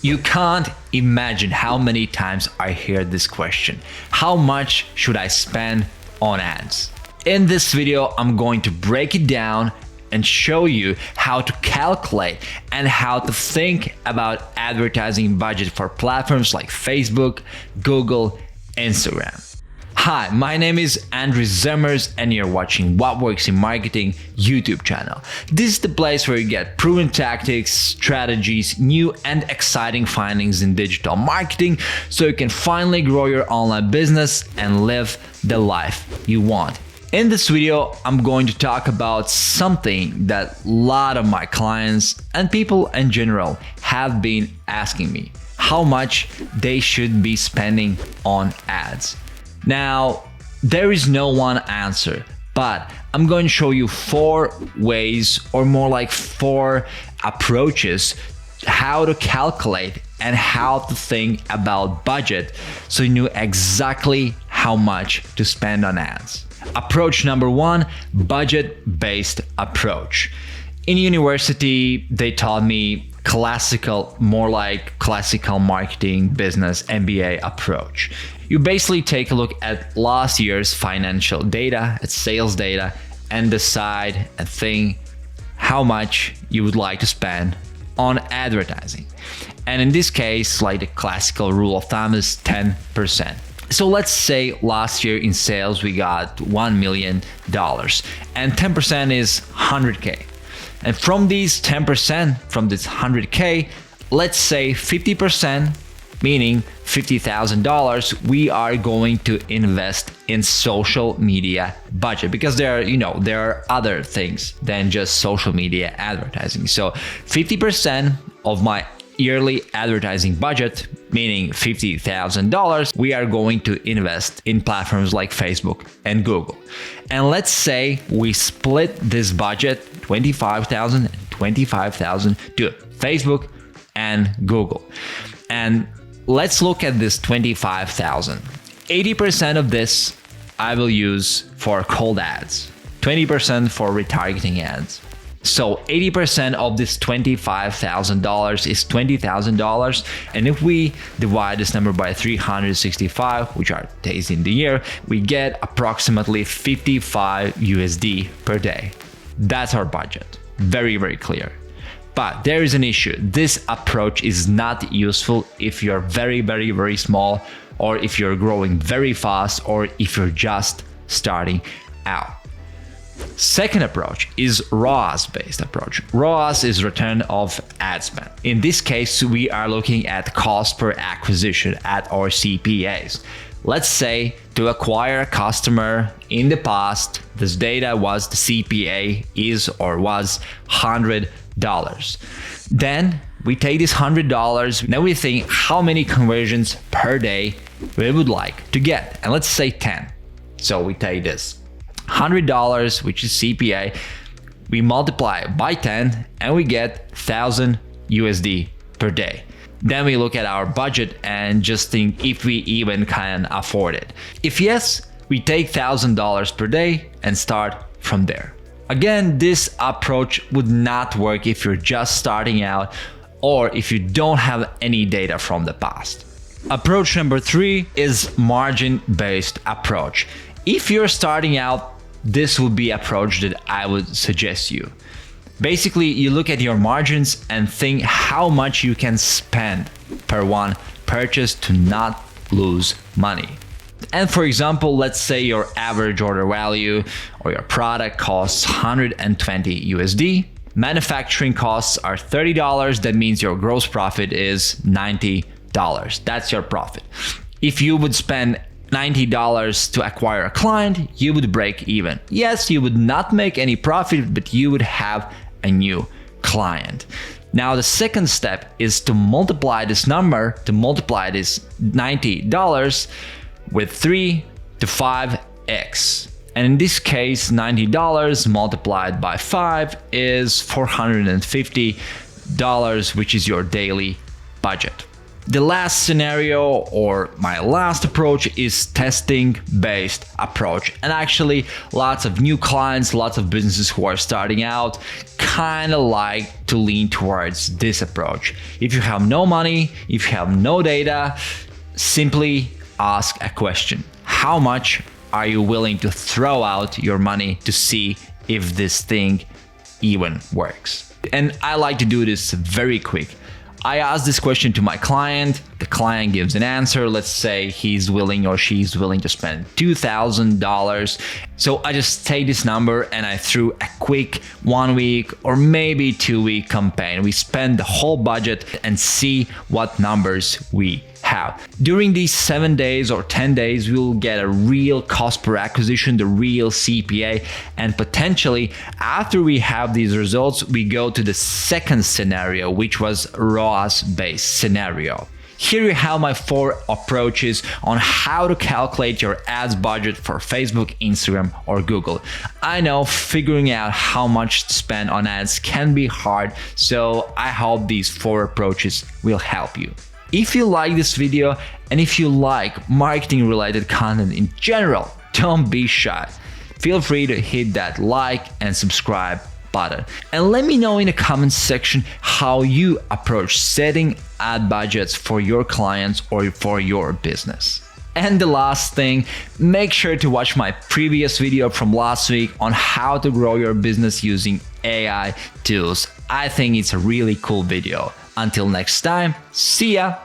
You can't imagine how many times I hear this question. How much should I spend on ads? In this video, I'm going to break it down and show you how to calculate and how to think about advertising budget for platforms like Facebook, Google, Instagram. Hi, my name is Andrew Zemmers and you're watching What Works in Marketing YouTube channel. This is the place where you get proven tactics, strategies, new and exciting findings in digital marketing so you can finally grow your online business and live the life you want. In this video, I'm going to talk about something that a lot of my clients and people in general have been asking me, how much they should be spending on ads. Now, there is no one answer, but I'm going to show you 4 ways, or more like 4 approaches, how to calculate and how to think about budget so you know exactly how much to spend on ads. Approach number 1, budget-based approach. In university, they taught me more like classical marketing business MBA approach. You basically take a look at last year's financial data, at sales data, and decide and think how much you would like to spend on advertising. And in this case, like the classical rule of thumb is 10%. So let's say last year in sales we got $1 million and 10% is 100K. And from these 10%, from this 100K, let's say 50%, meaning $50,000, we are going to invest in social media budget because there are other things than just social media advertising. So 50% of my yearly advertising budget, meaning $50,000, we are going to invest in platforms like Facebook and Google. And let's say we split this budget, $25,000 and $25,000 to Facebook and Google. And let's look at this $25,000. 80% of this I will use for cold ads, 20% for retargeting ads. So 80% of this $25,000 is $20,000. And if we divide this number by 365, which are days in the year, we get approximately 55 USD per day. That's our budget. Very, very clear. But there is an issue. This approach is not useful if you're very, very, very small, or if you're growing very fast, or if you're just starting out. Second approach is ROAS-based approach. ROAS is return of ad spend. In this case, we are looking at cost per acquisition at our CPAs. Let's say to acquire a customer in the past, this data was the CPA is or was $100. Then we take this $100, now we think how many conversions per day we would like to get. And let's say 10. So we take this $100, which is CPA, we multiply it by 10 and we get 1,000 USD per day. Then we look at our budget and just think if we even can afford it. If yes, we take $1,000 per day and start from there. Again, this approach would not work if you're just starting out or if you don't have any data from the past. Approach number 3 is margin-based approach. If you're starting out, this would be approach that I would suggest you. Basically, you look at your margins and think how much you can spend per one purchase to not lose money. And for example, let's say your average order value or your product costs 120 USD. Manufacturing costs are $30. That means your gross profit is $90. That's your profit. If you would spend $90 to acquire a client, you would break even. Yes, you would not make any profit, but you would have a new client. Now, the second step is to multiply this number, to multiply this $90 with 3 to 5x. And in this case, $90 multiplied by 5 is $450, which is your daily budget. The last scenario, or my last approach, is testing based approach. And actually lots of new clients, lots of businesses who are starting out kind of like to lean towards this approach. If you have no money, if you have no data, simply ask a question. How much are you willing to throw out your money to see if this thing even works? And I like to do this very quick. I ask this question to my client, the client gives an answer. Let's say he's willing or she's willing to spend $2,000. So I just take this number and I threw a quick 1 week or maybe 2 week campaign. We spend the whole budget and see what numbers we have. During these 7 days or 10 days, we'll get a real cost per acquisition, the real CPA, and potentially after we have these results, we go to the second scenario, which was ROAS based scenario. Here you have my 4 approaches on how to calculate your ads budget for Facebook, Instagram, or Google. I know figuring out how much to spend on ads can be hard, so I hope these 4 approaches will help you. If you like this video and if you like marketing related content in general, don't be shy. Feel free to hit that like and subscribe button. And let me know in the comments section how you approach setting ad budgets for your clients or for your business. And the last thing, make sure to watch my previous video from last week on how to grow your business using AI tools. I think it's a really cool video. Until next time, see ya!